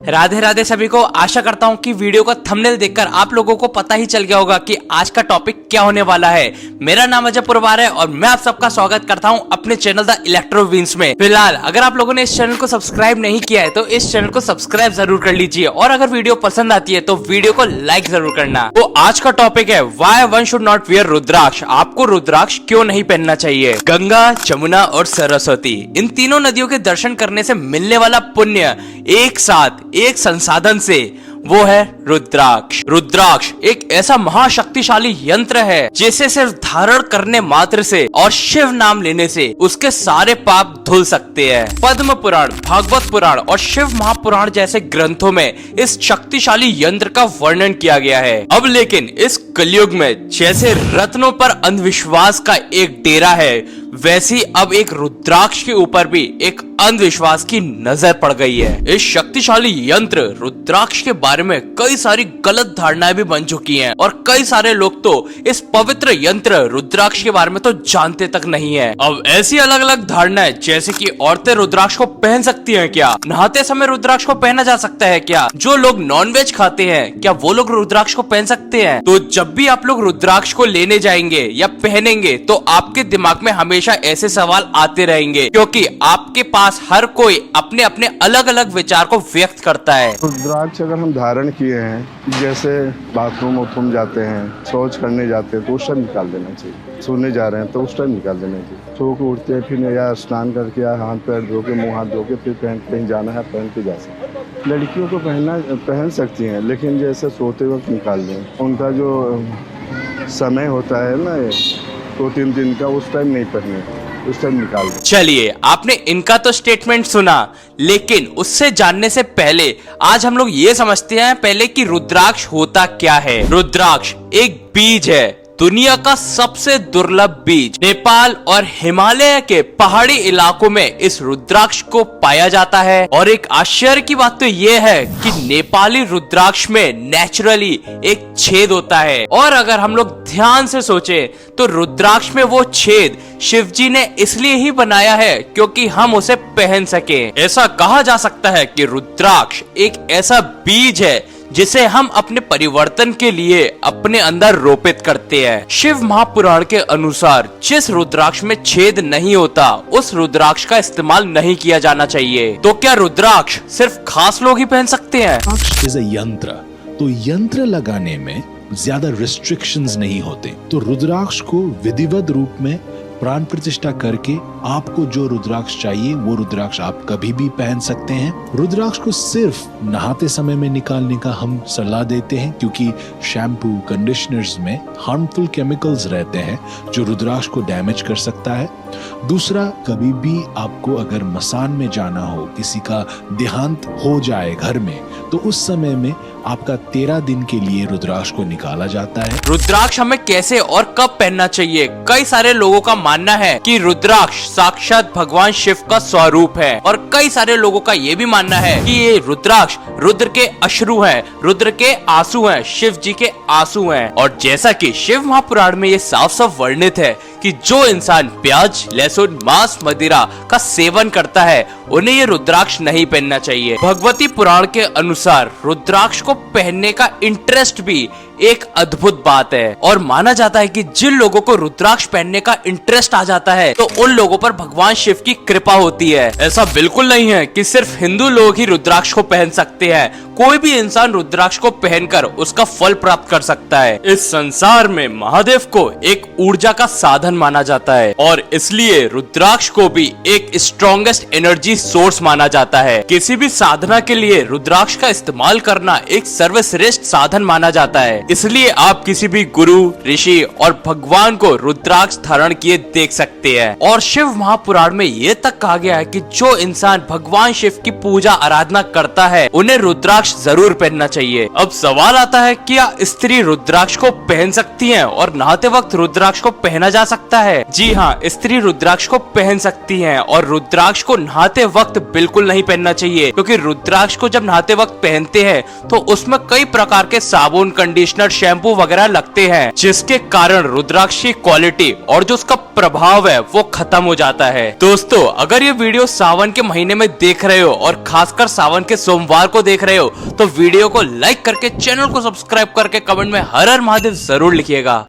राधे राधे सभी को। आशा करता हूँ कि वीडियो का थंबनेल देखकर आप लोगों को पता ही चल गया होगा कि आज का टॉपिक क्या होने वाला है। मेरा नाम अजय पुरवार है और मैं आप सबका स्वागत करता हूँ अपने चैनल द इलेक्ट्रो व्हील्स में। फिलहाल अगर आप लोगों ने इस चैनल को सब्सक्राइब नहीं किया है तो इस चैनल को सब्सक्राइब जरूर कर लीजिए और अगर वीडियो पसंद आती है तो वीडियो को लाइक जरूर करना। तो आज का टॉपिक है why one should not wear rudraksha. आपको रुद्राक्ष क्यों नहीं पहनना चाहिए। गंगा, जमुना और सरस्वती, इन तीनों नदियों के दर्शन करने से मिलने वाला पुण्य एक साथ एक संसाधन से वो है रुद्राक्ष। रुद्राक्ष एक ऐसा महाशक्तिशाली यंत्र है जिसे सिर्फ धारण करने मात्र से और शिव नाम लेने से उसके सारे पाप धुल सकते हैं। पद्म पुराण, भागवत पुराण और शिव महापुराण जैसे ग्रंथों में इस शक्तिशाली यंत्र का वर्णन किया गया है। अब लेकिन इस कलयुग में जैसे रत्नों पर अंधविश्वास का एक डेरा है, वैसी अब एक रुद्राक्ष के ऊपर भी एक अंधविश्वास की नजर पड़ गई है। इस शक्तिशाली यंत्र रुद्राक्ष के बारे में कई सारी गलत धारणाएं भी बन चुकी हैं और कई सारे लोग तो इस पवित्र यंत्र रुद्राक्ष के बारे में तो जानते तक नहीं है। अब ऐसी अलग अलग धारणाएं जैसे कि औरतें रुद्राक्ष को पहन सकती हैं क्या, नहाते समय रुद्राक्ष को पहना जा सकता है क्या, जो लोग नॉनवेज खाते हैं क्या वो लोग रुद्राक्ष को पहन सकते हैं। तो जब भी आप लोग रुद्राक्ष को लेने जाएंगे या पहनेंगे तो आपके दिमाग में हमेशा ऐसे सवाल आते रहेंगे, क्योंकि आपके पास हर कोई अपने अपने अलग अलग विचार को व्यक्त करता है। रुद्राक्ष अगर हम धारण किए हैं, जैसे बाथरूम उथरूम जाते हैं, शौच करने जाते हैं तो उस टाइम निकाल देना चाहिए। सोने जा रहे हैं तो उस टाइम निकाल देना चाहिए। सो के उठते हैं फिर या स्नान करके या हाथ पैर धो के मुँह हाथ धो के फिर कहीं जाना है पहन के जा सकते हैं। लड़कियों को पहन सकती हैं, लेकिन जैसे सोते वक्त निकाल दें। उनका जो समय होता है ना 2-3 दिन का, उस टाइम नहीं पहने, उस टाइम निकाल दें। चलिए, आपने इनका तो स्टेटमेंट सुना, लेकिन उससे जानने से पहले आज हम लोग ये समझते हैं पहले कि रुद्राक्ष होता क्या है। रुद्राक्ष एक बीज है, दुनिया का सबसे दुर्लभ बीज। नेपाल और हिमालय के पहाड़ी इलाकों में इस रुद्राक्ष को पाया जाता है और एक आश्चर्य की बात तो ये है कि नेपाली रुद्राक्ष में नेचुरली एक छेद होता है और अगर हम लोग ध्यान से सोचें तो रुद्राक्ष में वो छेद शिवजी ने इसलिए ही बनाया है क्योंकि हम उसे पहन सके। ऐसा कहा जा सकता है कि रुद्राक्ष एक ऐसा बीज है जिसे हम अपने परिवर्तन के लिए अपने अंदर रोपित करते हैं। शिव महापुराण के अनुसार जिस रुद्राक्ष में छेद नहीं होता उस रुद्राक्ष का इस्तेमाल नहीं किया जाना चाहिए। तो क्या रुद्राक्ष सिर्फ खास लोग ही पहन सकते हैं? इज अ यंत्र, तो यंत्र लगाने में ज्यादा रिस्ट्रिक्शंस नहीं होते। तो रुद्राक्ष को विधिवत रूप में प्राण प्रतिष्ठा करके आपको जो रुद्राक्ष चाहिए वो रुद्राक्ष आप कभी भी पहन सकते हैं। रुद्राक्ष को सिर्फ नहाते समय में निकालने का हम सलाह देते हैं, क्योंकि शैम्पू कंडीशनर्स में हार्मफुल केमिकल्स रहते हैं जो रुद्राक्ष को डैमेज कर सकता है। दूसरा, कभी भी आपको अगर मसान में जाना हो, किसी का देहांत हो जाए घर में, तो उस समय में आपका 13 दिन के लिए रुद्राक्ष को निकाला जाता है। रुद्राक्ष हमें कैसे और कब पहनना चाहिए? कई सारे लोगों का मानना है कि रुद्राक्ष साक्षात भगवान शिव का स्वरूप है और कई सारे लोगों का ये भी मानना है कि ये रुद्राक्ष रुद्र के अश्रु हैं, रुद्र के आंसू हैं, शिव जी के आंसू हैं। और जैसा कि शिव महापुराण में ये साफ साफ वर्णित है कि जो इंसान प्याज, लहसुन, मांस, मदिरा का सेवन करता है उन्हें ये रुद्राक्ष नहीं पहनना चाहिए। भगवती पुराण के अनुसार रुद्राक्ष को पहनने का इंटरेस्ट भी एक अद्भुत बात है और माना जाता है कि जिन लोगों को रुद्राक्ष पहनने का इंटरेस्ट आ जाता है तो उन लोगों पर भगवान शिव की कृपा होती है। ऐसा बिल्कुल नहीं है कि सिर्फ हिंदू लोग ही रुद्राक्ष को पहन सकते हैं। कोई भी इंसान रुद्राक्ष को पहनकर उसका फल प्राप्त कर सकता है। इस संसार में महादेव को एक ऊर्जा का साधन माना जाता है और इसलिए रुद्राक्ष को भी एक स्ट्रॉन्गेस्ट एनर्जी सोर्स माना जाता है। किसी भी साधना के लिए रुद्राक्ष का इस्तेमाल करना एक सर्वश्रेष्ठ साधन माना जाता है। इसलिए आप किसी भी गुरु, ऋषि और भगवान को रुद्राक्ष धारण किए देख सकते हैं। और शिव महापुराण में ये तक कहा गया है कि जो इंसान भगवान शिव की पूजा आराधना करता है उन्हें रुद्राक्ष जरूर पहनना चाहिए। अब सवाल आता है, क्या स्त्री रुद्राक्ष को पहन सकती हैं और नहाते वक्त रुद्राक्ष को पहना जा सकता सकता है? जी हाँ, स्त्री रुद्राक्ष को पहन सकती हैं और रुद्राक्ष को नहाते वक्त बिल्कुल नहीं पहनना चाहिए, क्योंकि रुद्राक्ष को जब नहाते वक्त पहनते हैं तो उसमें कई प्रकार के साबुन, कंडीशनर, शैम्पू वगैरह लगते हैं, जिसके कारण रुद्राक्ष की क्वालिटी और जो उसका प्रभाव है वो खत्म हो जाता है। दोस्तों, अगर ये वीडियो सावन के महीने में देख रहे हो और खासकर सावन के सोमवार को देख रहे हो तो वीडियो को लाइक करके चैनल को सब्सक्राइब करके कमेंट में हर हर महादेव जरूर लिखिएगा।